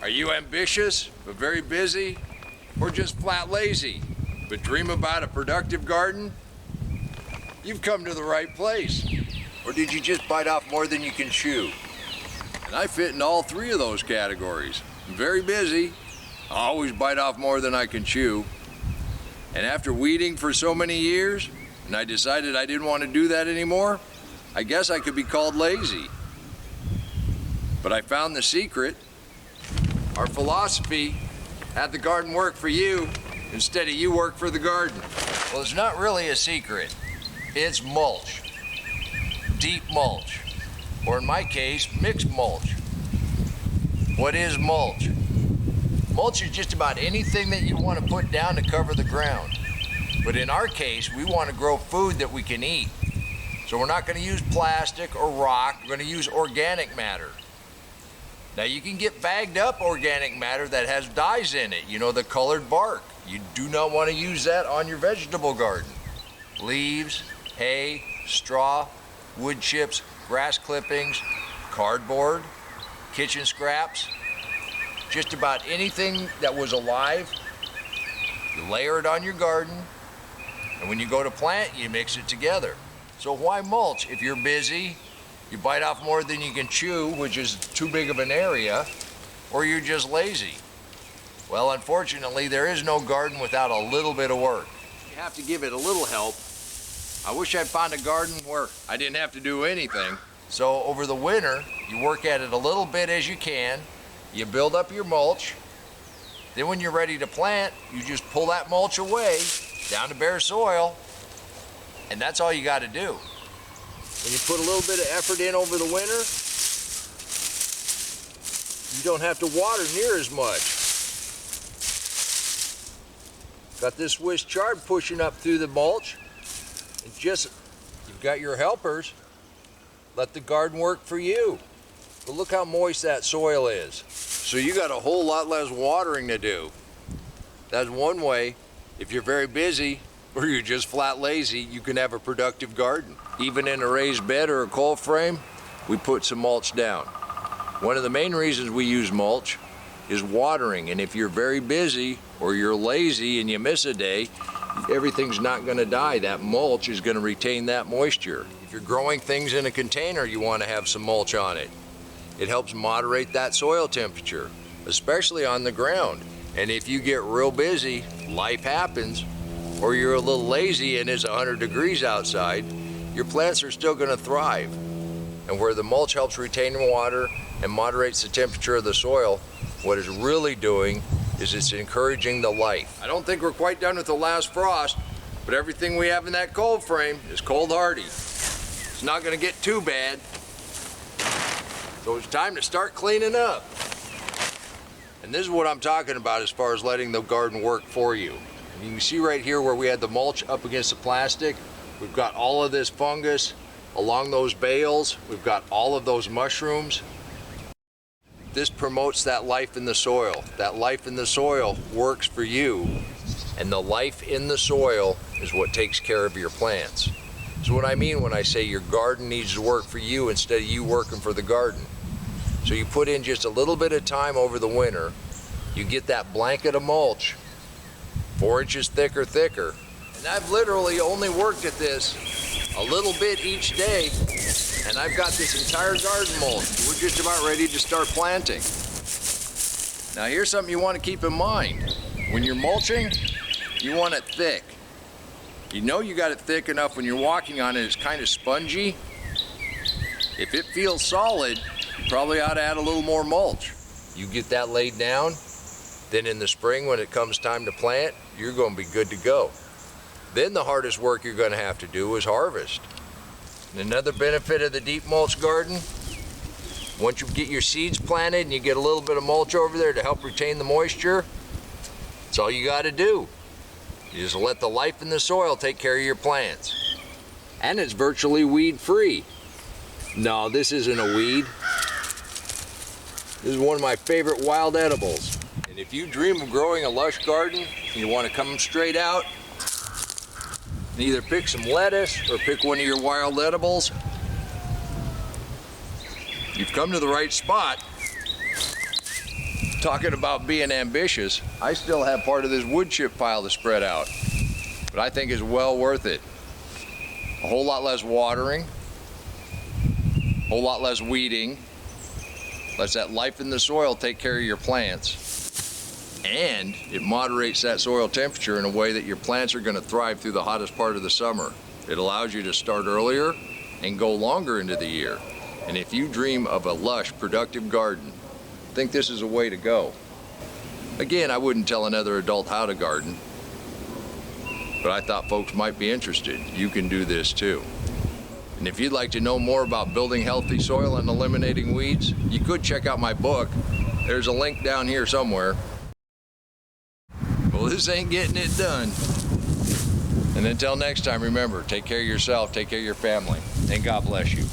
Are you ambitious but very busy, or just flat lazy but dream about a productive garden? You've come to the right place. Or did you just bite off more than you can chew? And I fit in all three of those categories. I'm very busy. I always bite off more than I can chew. And after weeding for so many years, and I decided I didn't want to do that anymore, I guess I could be called lazy. But I found the secret. Our philosophy: have the garden work for you instead of you work for the garden. Well, it's not really a secret. It's mulch. Deep mulch. Or in my case, mixed mulch. What is mulch? Mulch is just about anything that you want to put down to cover the ground. But in our case, we want to grow food that we can eat. So we're not going to use plastic or rock. We're going to use organic matter. Now you can get bagged up organic matter that has dyes in it, the colored bark. You do not want to use that on your vegetable garden. Leaves, hay, straw, wood chips, grass clippings, cardboard, kitchen scraps, just about anything that was alive, you layer it on your garden, and when you go to plant, you mix it together. So why mulch? If you're busy, you bite off more than you can chew, which is too big of an area, or you're just lazy. Well, unfortunately, there is no garden without a little bit of work. You have to give it a little help. I wish I'd found a garden where I didn't have to do anything. So over the winter, you work at it a little bit as you can, you build up your mulch, then when you're ready to plant, you just pull that mulch away, down to bare soil, and that's all you got to do. When you put a little bit of effort in over the winter, you don't have to water near as much. Got this Swiss chard pushing up through the mulch. And you've got your helpers. Let the garden work for you. But look how moist that soil is. So you got a whole lot less watering to do. That's one way. If you're very busy, or you're just flat lazy, you can have a productive garden. Even in a raised bed or a cold frame, we put some mulch down. One of the main reasons we use mulch is watering, and if you're very busy or you're lazy and you miss a day, everything's not gonna die. That mulch is gonna retain that moisture. If you're growing things in a container, you wanna have some mulch on it. It helps moderate that soil temperature, especially on the ground. And if you get real busy, life happens, or you're a little lazy and it's 100 degrees outside, your plants are still gonna thrive. And where the mulch helps retain water and moderates the temperature of the soil, what it's really doing is it's encouraging the life. I don't think we're quite done with the last frost, but everything we have in that cold frame is cold hardy. It's not gonna get too bad. So it's time to start cleaning up. And this is what I'm talking about as far as letting the garden work for you. You can see right here where we had the mulch up against the plastic. We've got all of this fungus along those bales. We've got all of those mushrooms. This promotes that life in the soil. That life in the soil works for you. And the life in the soil is what takes care of your plants. So what I mean when I say your garden needs to work for you instead of you working for the garden. So you put in just a little bit of time over the winter, you get that blanket of mulch, 4 inches thicker. And I've literally only worked at this a little bit each day, and I've got this entire garden mulch. We're just about ready to start planting. Now here's something you want to keep in mind. When you're mulching, you want it thick. You know you got it thick enough when you're walking on it, it's kind of spongy. If it feels solid, you probably ought to add a little more mulch. You get that laid down, then in the spring when it comes time to plant, you're going to be good to go. Then the hardest work you're going to have to do is harvest. And another benefit of the deep mulch garden, once you get your seeds planted and you get a little bit of mulch over there to help retain the moisture, that's all you got to do. You just let the life in the soil take care of your plants. And it's virtually weed-free. No, this isn't a weed. This is one of my favorite wild edibles. And if you dream of growing a lush garden, and you want to come straight out, and either pick some lettuce or pick one of your wild edibles, you've come to the right spot. Talking about being ambitious, I still have part of this wood chip pile to spread out, but I think it's well worth it. A whole lot less watering, a whole lot less weeding, lets that life in the soil take care of your plants, and it moderates that soil temperature in a way that your plants are going to thrive through the hottest part of the summer. It allows you to start earlier and go longer into the year. And if you dream of a lush, productive garden, I think this is a way to go. Again, I wouldn't tell another adult how to garden, but I thought folks might be interested. You can do this too. And if you'd like to know more about building healthy soil and eliminating weeds, you could check out my book. There's a link down here somewhere. Well, this ain't getting it done. And until next time, remember, take care of yourself, take care of your family, and God bless you.